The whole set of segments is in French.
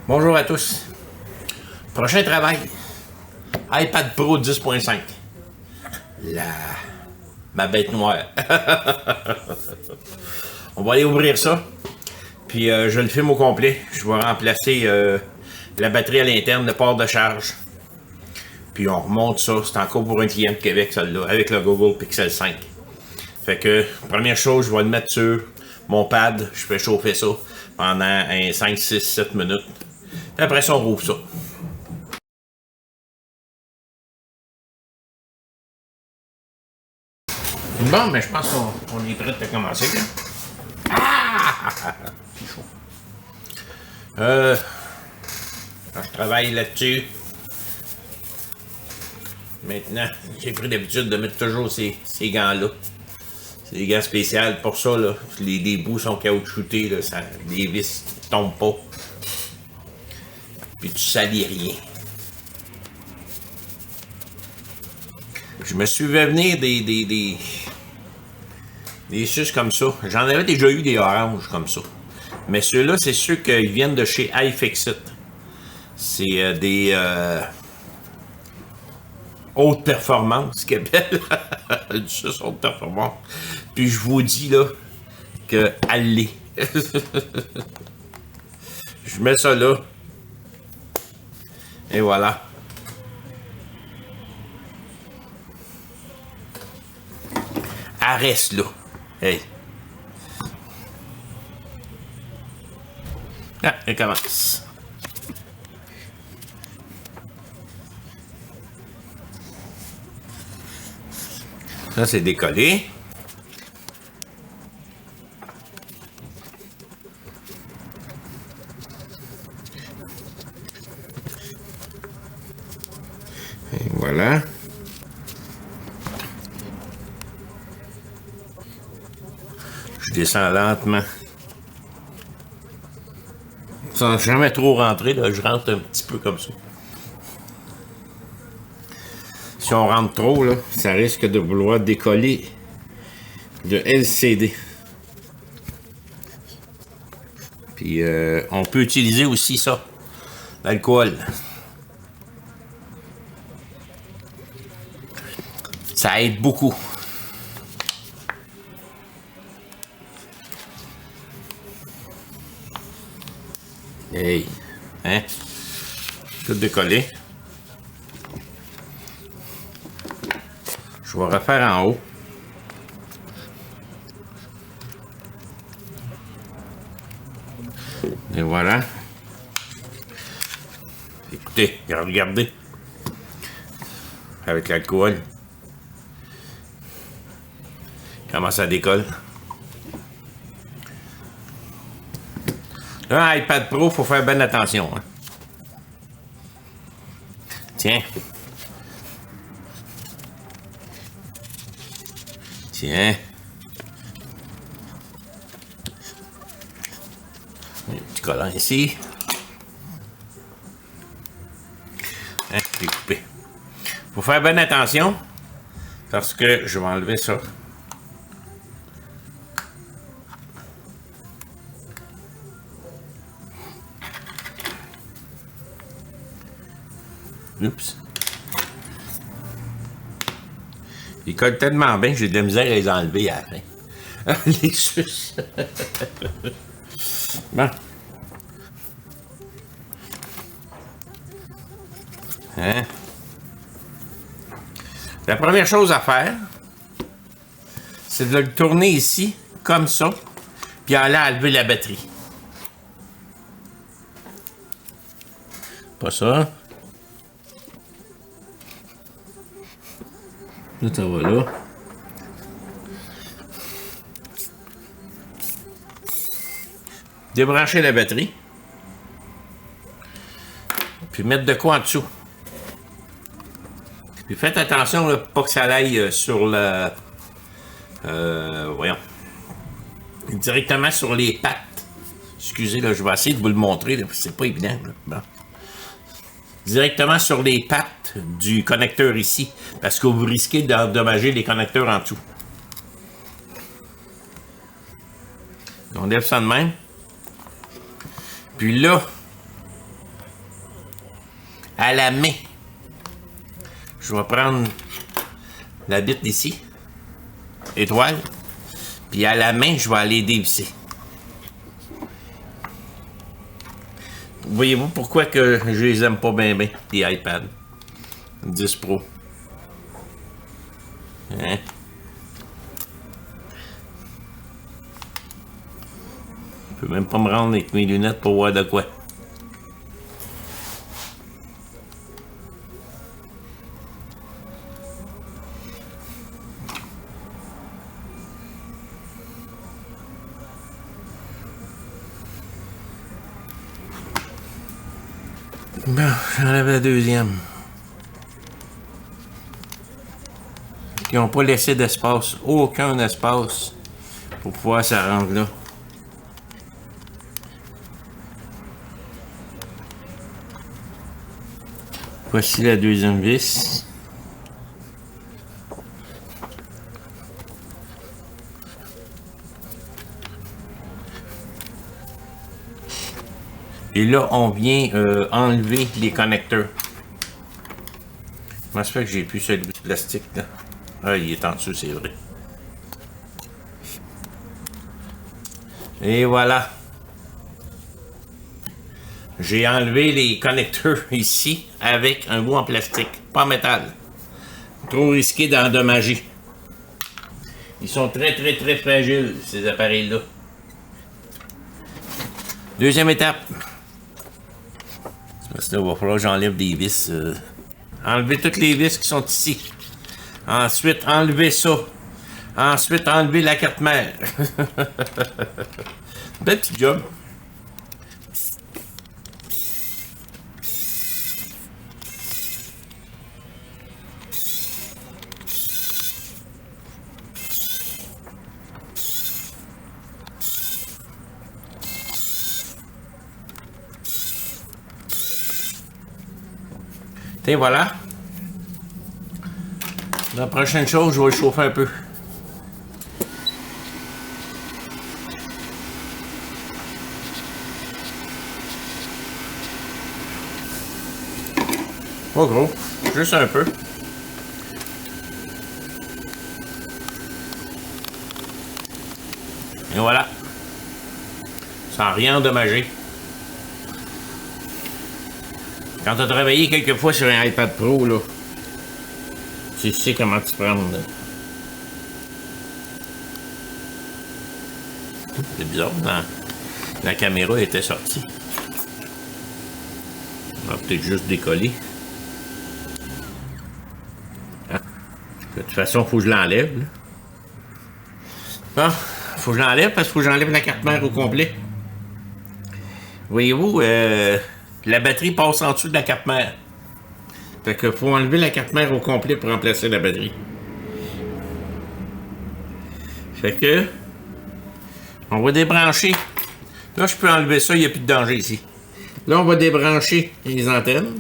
Bonjour à tous. Prochain travail, iPad Pro 10.5. Ma bête noire. On va aller ouvrir ça. Puis je le filme au complet. Je vais remplacer la batterie à l'interne, le port de charge. Puis on remonte ça. C'est encore pour un client de Québec, celle-là, avec le Google Pixel 5. Fait que, première chose, je vais le mettre sur mon pad. Je fais chauffer ça pendant 5, 6, 7 minutes. Puis après ça, on rouvre ça. Bon, mais je pense qu'on est prêt à commencer. Ah! C'est chaud. Je travaille là-dessus. Maintenant, j'ai pris l'habitude de mettre toujours ces gants-là. C'est des gants spéciaux. Pour ça, là, les bouts sont caoutchoutés. Là, les vis ne tombent pas. Puis tu salis rien. Je me suis fait venir des suces comme ça. J'en avais déjà eu des oranges comme ça. Mais ceux-là, c'est ceux qui viennent de chez iFixit. C'est des haute performance qu'ils appellent. Du suce haute performance. Puis je vous dis là que allez. Je mets ça là. Et voilà. Elle reste là. Hey. Ah, elle commence. Ça, c'est décollé. Et voilà. Je descends lentement. Sans jamais trop rentrer, là, je rentre un petit peu comme ça. Si on rentre trop, là, ça risque de vouloir décoller le LCD. Puis on peut utiliser aussi ça, l'alcool. Ça aide beaucoup. Hey, hein? Tout décollé. Je vais refaire en haut. Et voilà. Écoutez, regardez. Avec l'alcool. Comment ça décolle. Un iPad Pro, faut faire bien attention. Hein. Tiens. Tiens. Un petit collant ici. Hein, c'est coupé. Faut faire bien attention parce que je vais enlever ça. Oups. Ils collent tellement bien que j'ai de la misère à les enlever à la fin. Les suces. Bon. Hein? La première chose à faire, c'est de le tourner ici, comme ça, puis aller enlever la batterie. Pas ça. Là, ça va là. Débrancher la batterie. Puis mettre de quoi en dessous. Puis faites attention là, pas que ça aille sur le... voyons. Directement sur les pattes. Excusez, là, je vais essayer de vous le montrer. C'est pas évident. Là. Bon. Directement sur les pattes du connecteur ici. Parce que vous risquez d'endommager les connecteurs en dessous. On lève ça de même. Puis là, à la main. Je vais prendre la bite d'ici, étoile, puis à la main, je vais aller dévisser. Voyez-vous pourquoi que je les aime pas bien, les iPads 10 Pro. Hein? Je peux même pas me rendre avec mes lunettes pour voir de quoi. Bon, j'enlève la deuxième. Ils n'ont pas laissé d'espace, aucun espace pour pouvoir se rendre là. Voici la deuxième vis. Et là, on vient enlever les connecteurs. Comment ça fait que j'ai plus celui de plastique là? Ah, il est en dessous, c'est vrai. Et voilà. J'ai enlevé les connecteurs ici avec un bout en plastique, pas en métal. Trop risqué d'endommager. Ils sont très fragiles, ces appareils-là. Deuxième étape. Parce que là, il va falloir que j'enlève des vis. Enlever toutes les vis qui sont ici. Ensuite, enlever ça. Ensuite, enlever la carte mère. Bel petit job. Et voilà. La prochaine chose, je vais le chauffer un peu. Pas gros, juste un peu. Et voilà. Sans rien endommager. Quand tu as travaillé quelques fois sur un iPad Pro, là, tu sais comment tu prends. C'est bizarre, la caméra était sortie. On va peut-être juste décoller. Hein? De toute façon, il faut que je l'enlève. Bon, faut que je l'enlève parce qu'il faut que j'enlève la carte mère au complet. Voyez-vous, la batterie passe en dessous de la carte mère. Fait que faut enlever la carte mère au complet pour remplacer la batterie. Fait que on va débrancher. Là, je peux enlever ça, il n'y a plus de danger ici. Là, on va débrancher les antennes.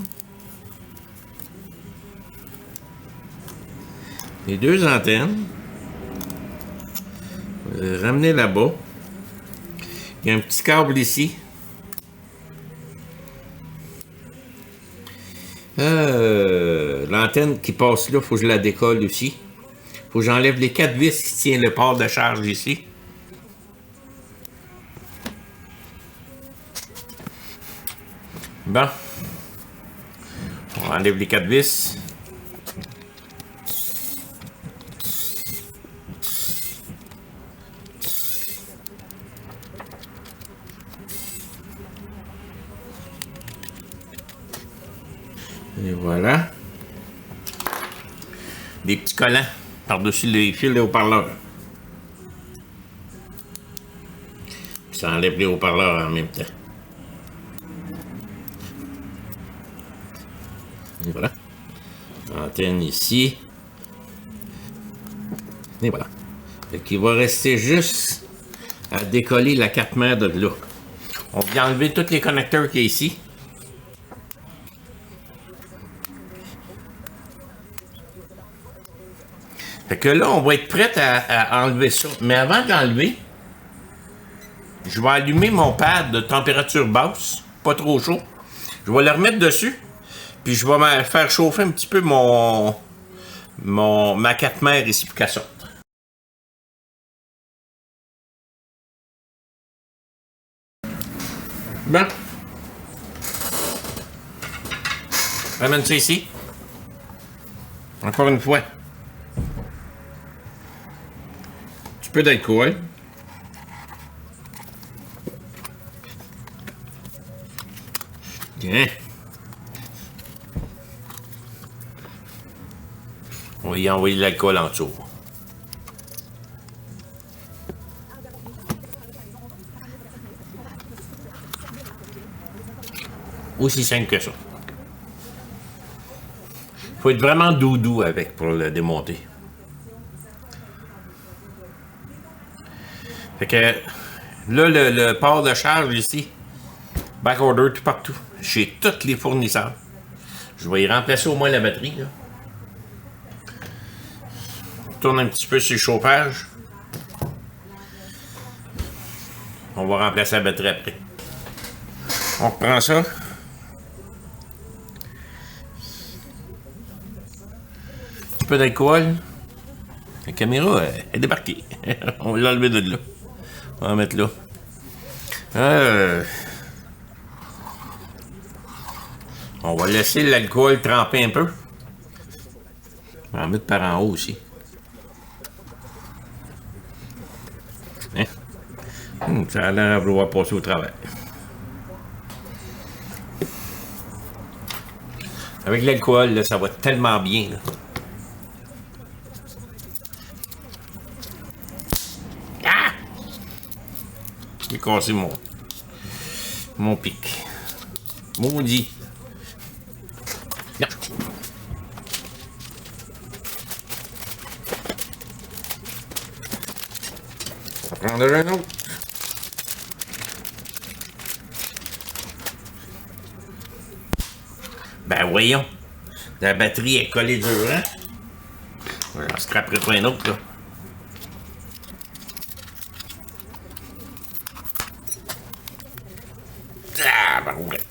Les deux antennes. Ramener là-bas. Il y a un petit câble ici. L'antenne qui passe là, il faut que je la décolle aussi. Il faut que j'enlève les 4 vis qui tiennent le port de charge ici. Bon. On enlève les 4 vis. Et voilà. Des petits collants par-dessus les fils des haut-parleurs. Ça enlève les haut-parleurs en même temps. Et voilà. Antenne ici. Et voilà. Fait qu'il va rester juste à décoller la carte mère de là. On vient enlever tous les connecteurs qu'il y a ici. Fait que là, on va être prêt à enlever ça. Mais avant de l'enlever, je vais allumer mon pad de température basse, pas trop chaud. Je vais le remettre dessus. Puis je vais faire chauffer un petit peu ma 4 mères ici pour qu'elle sorte. Bon. Ramène ça ici. Encore une fois. Un petit peu d'alcool. Bien. On va y envoyer de l'alcool en dessous. Aussi simple que ça. Faut être vraiment doudou avec pour le démonter. Fait que là, le port de charge ici, backorder tout partout, chez tous les fournisseurs. Je vais y remplacer au moins la batterie. Là. Je tourne un petit peu sur le chauffage. On va remplacer la batterie après. On reprend ça. Un petit peu d'alcool. La caméra est débarquée. On va l'enlever de là. On va la mettre là. On va laisser l'alcool tremper un peu. On va en mettre par en haut aussi. Hein? Ça a l'air à vouloir passer au travers. Avec l'alcool, là, ça va tellement bien. Là. Ah! J'ai cassé mon pic. Maudit. Non. On va prendre un autre. Ben voyons. La batterie est collée dur, hein? J'en scraperai pas un autre, là. Ah, ben ouais.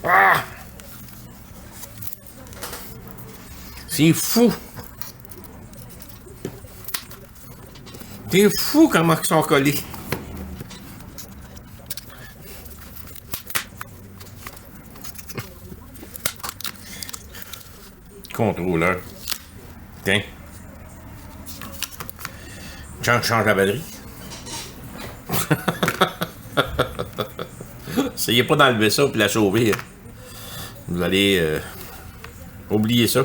Ah! C'est fou! C'est fou comment ils sont collés. Contrôleur. Tiens. Change la batterie. Essayez pas d'enlever ça et la sauver. Vous allez oublier ça.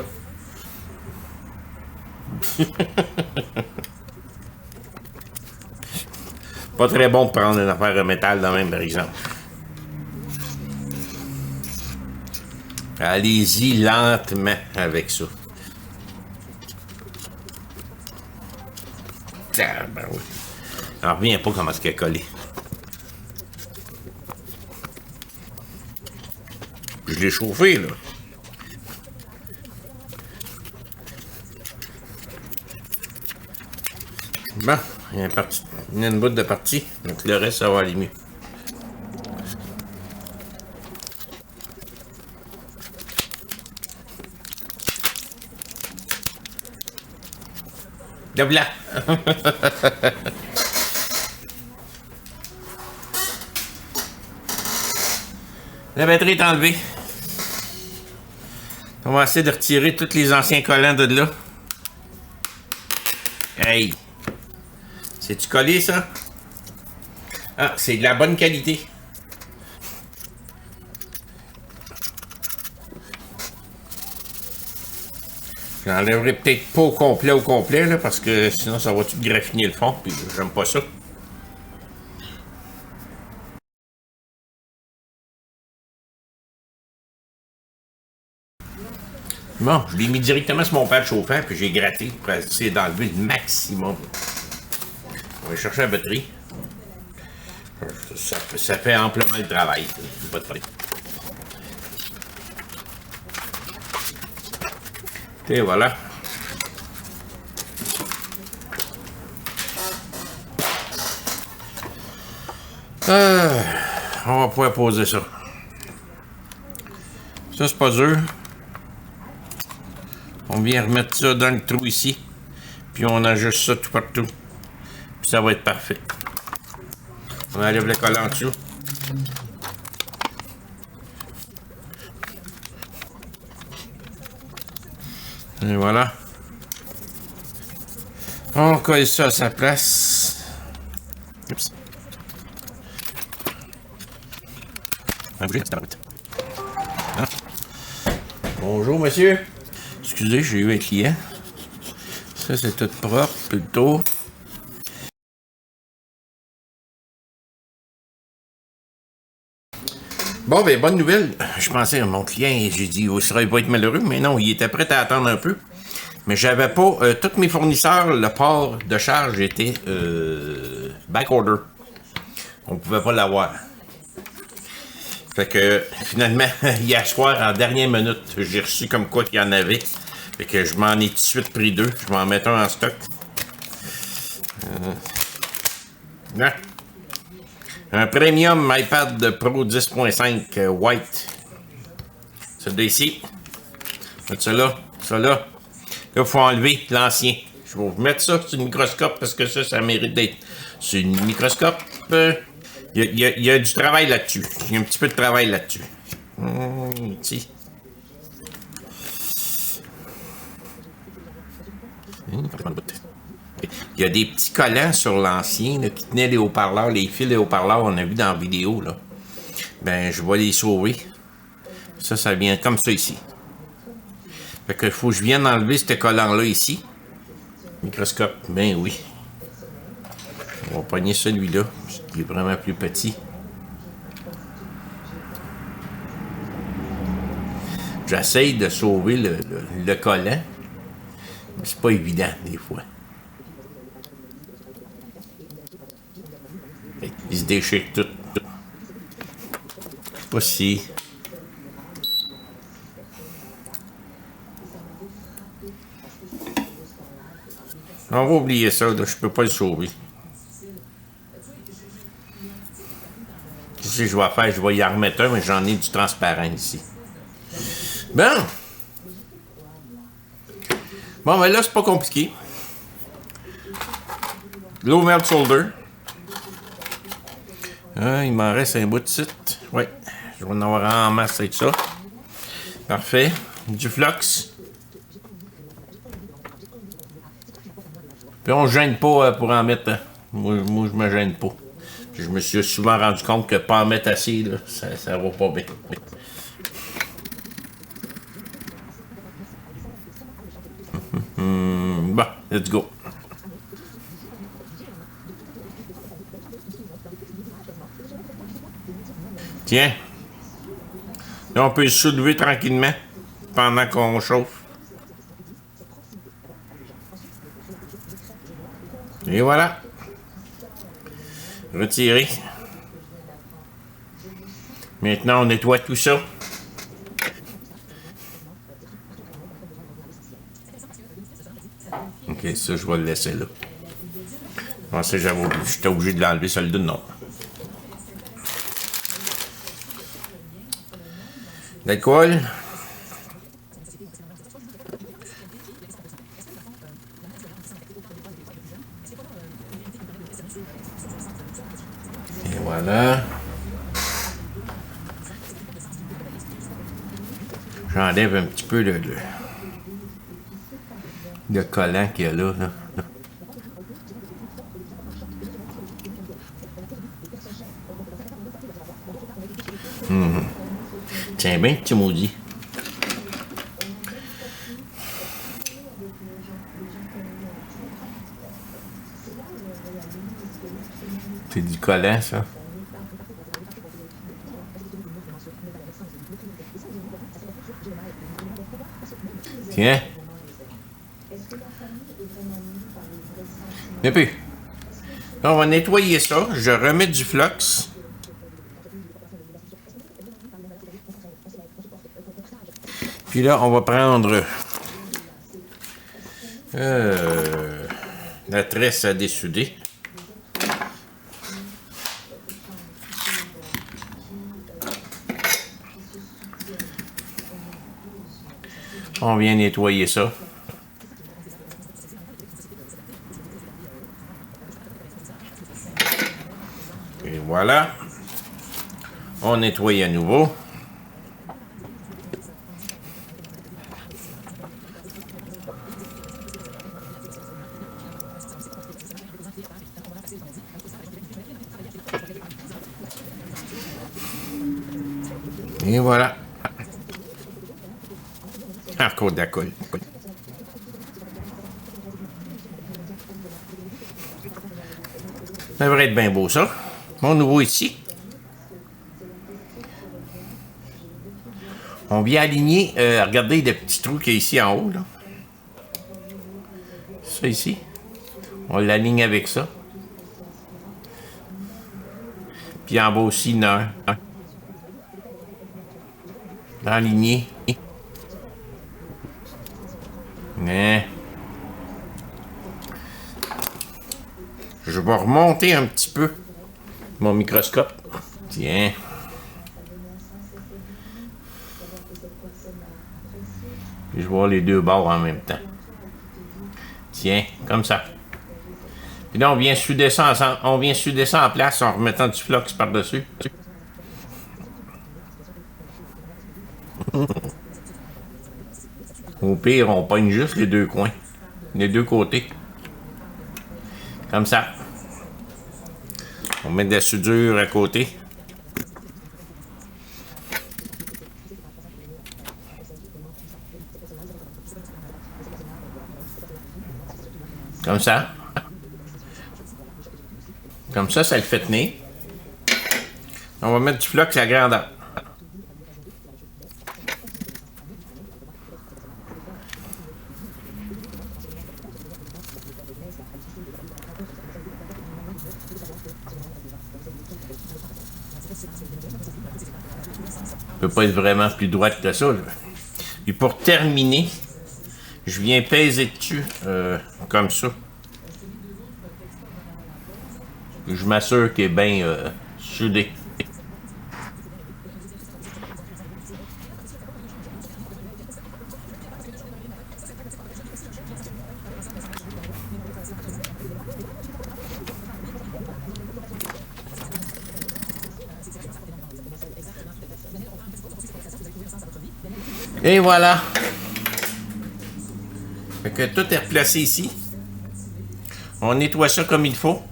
Pas très bon de prendre une affaire de métal de même, par exemple. Allez-y lentement avec ça. Ah, ben oui. Je reviens pas comment c'est collé. Je l'ai chauffé, là. Bon, il y a une bout de partie, donc le reste, ça va aller mieux. De blanc. La batterie est enlevée. On va essayer de retirer tous les anciens collants de là. Hey! C'est-tu collé, ça? Ah, c'est de la bonne qualité. J'enlèverai peut-être pas au complet, là, parce que sinon ça va tout graffiner le fond, puis j'aime pas ça. Bon, je l'ai mis directement sur mon pad chauffant, puis j'ai gratté pour essayer d'enlever le maximum. On va chercher la batterie. Ça fait amplement le travail. Pas de problème. Et voilà. On va pouvoir poser ça. Ça, c'est pas dur. On vient remettre ça dans le trou ici. Puis on ajuste ça tout partout. Puis ça va être parfait. On enlève le collant en dessous. Et voilà. On colle ça à sa place. Oups. Bonjour, monsieur. Excusez, j'ai eu un client. Ça, c'est tout propre, plutôt. Bon, ben, bonne nouvelle. Je pensais à mon client, j'ai dit, il serait pas être malheureux, mais non, il était prêt à attendre un peu. Mais j'avais pas. Tous mes fournisseurs, le port de charge était backorder. On pouvait pas l'avoir. Fait que finalement, hier soir, en dernière minute, j'ai reçu comme quoi qu'il y en avait. Fait que je m'en ai tout de suite pris 2. Je vais en mettre un en stock. Non. Un Premium iPad Pro 10.5 White. Celui-là ici. Ça là. Ça là. Là, il faut enlever l'ancien. Je vais vous mettre ça sur le microscope parce que ça mérite d'être sur le microscope. Il y a du travail là-dessus. Il y a un petit peu de travail là-dessus. Ici. Il y a des petits collants sur l'ancien qui tenaient les haut-parleurs, les fils des haut-parleurs, on a vu dans la vidéo. Là. Ben, je vais les sauver. Ça vient comme ça ici. Fait que faut que je vienne enlever ce collant-là ici. Microscope, ben oui. On va pogner celui-là, qui est vraiment plus petit. J'essaye de sauver le collant, mais c'est pas évident des fois. Il se déchire tout. Je sais pas si... On va oublier ça, là, je peux pas le sauver. Qu'est-ce que je vais faire? Je vais y en remettre un, mais j'en ai du transparent ici. Bon! Bon, ben là, c'est pas compliqué. Low melt solder. Il m'en reste un bout de site. Oui, je vais en avoir en masse avec ça. Parfait. Du flux. Puis on ne gêne pas pour en mettre. Hein. Moi, je me gêne pas. Je me suis souvent rendu compte que pas en mettre assez, là, ça va pas bien. Oui. Bon, let's go. Tiens. Là, on peut le soulever tranquillement pendant qu'on chauffe. Et voilà. Retirer. Maintenant, on nettoie tout ça. Ok, ça, je vais le laisser là. Je pensais que j'étais obligé de l'enlever, celui-là, non. L'alcool. Et voilà. J'enlève un petit peu le collant qu'il y a là. Tiens bien, petit maudit. C'est du collant, ça. Tiens. Un peu. Là, on va nettoyer ça. Je remets du flux. Puis là, on va prendre la tresse à dessouder. On vient nettoyer ça. Et voilà. On nettoie à nouveau. Et voilà. Encore de la colle. Ça devrait être bien beau, ça. Mon nouveau ici. On vient aligner, regardez le petit trou qu'il y a ici en haut, là. Ça ici. On l'aligne avec ça. Puis en bas aussi, il y en a un. Aligné. Mais... je vais remonter un petit peu mon microscope. Tiens. Je vais voir les deux bords en même temps. Tiens, comme ça. Puis là, on vient souder ça ensemble. On vient souder ça en place en remettant du flux par-dessus. Au pire, on pogne juste les deux coins. Les deux côtés. Comme ça. On met de la soudure à côté. Comme ça. Comme ça, ça le fait tenir. On va mettre du flux à grandeur. Peut pas être vraiment plus droite que ça, là. Et pour terminer, je viens peser dessus comme ça. Je m'assure qu'il est bien soudé. Et voilà. Fait que tout est replacé ici. On nettoie ça comme il faut.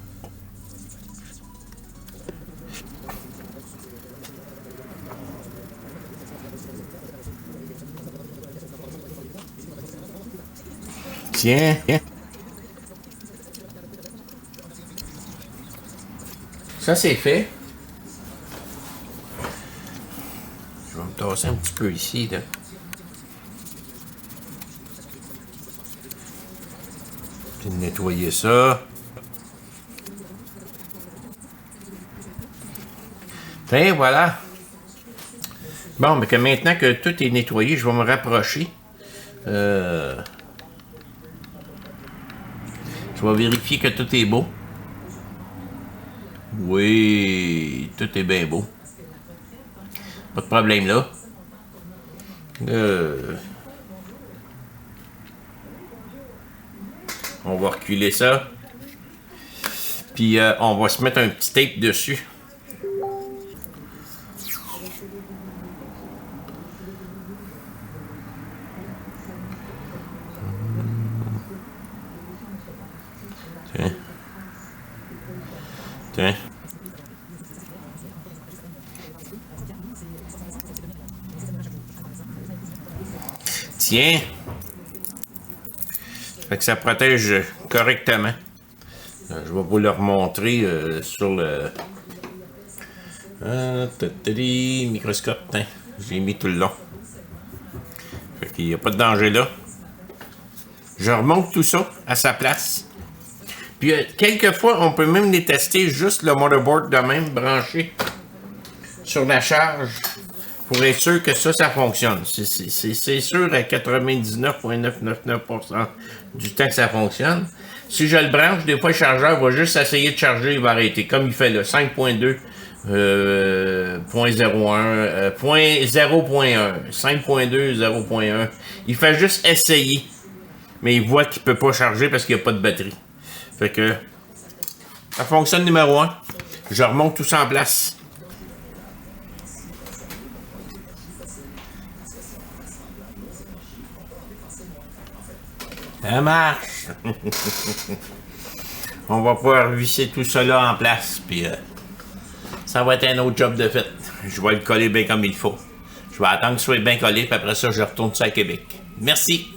Tiens. Ça, c'est fait. Je vais me tasser un petit peu ici, là. Puis nettoyer ça. Et voilà. Bon, mais que maintenant que tout est nettoyé, je vais me rapprocher. Je vais vérifier que tout est beau. Oui, tout est bien beau. Pas de problème là. On va reculer ça. Puis on va se mettre un petit tape dessus. Tiens. Tiens. Tiens. Fait que ça protège correctement. Je vais vous le remontrer sur le microscope. J'ai mis tout le long. Fait qu'il n'y a pas de danger là. Je remonte tout ça à sa place. Puis quelquefois, on peut même les tester juste le motherboard de même branché sur la charge pour être sûr que ça fonctionne. C'est sûr à 99,999% du temps que ça fonctionne. Si je le branche, des fois le chargeur va juste essayer de charger, il va arrêter. Comme il fait là, 5.2 0.01, 0.1, 5.2, 0.1. Il fait juste essayer. Mais il voit qu'il peut pas charger parce qu'il n'y a pas de batterie. Fait que ça fonctionne numéro 1. Je remonte tout ça en place. Ça marche. On va pouvoir visser tout ça là en place. Puis ça va être un autre job de fait. Je vais le coller bien comme il faut. Je vais attendre qu'il soit bien collé. Puis après ça, je retourne ça à Québec. Merci.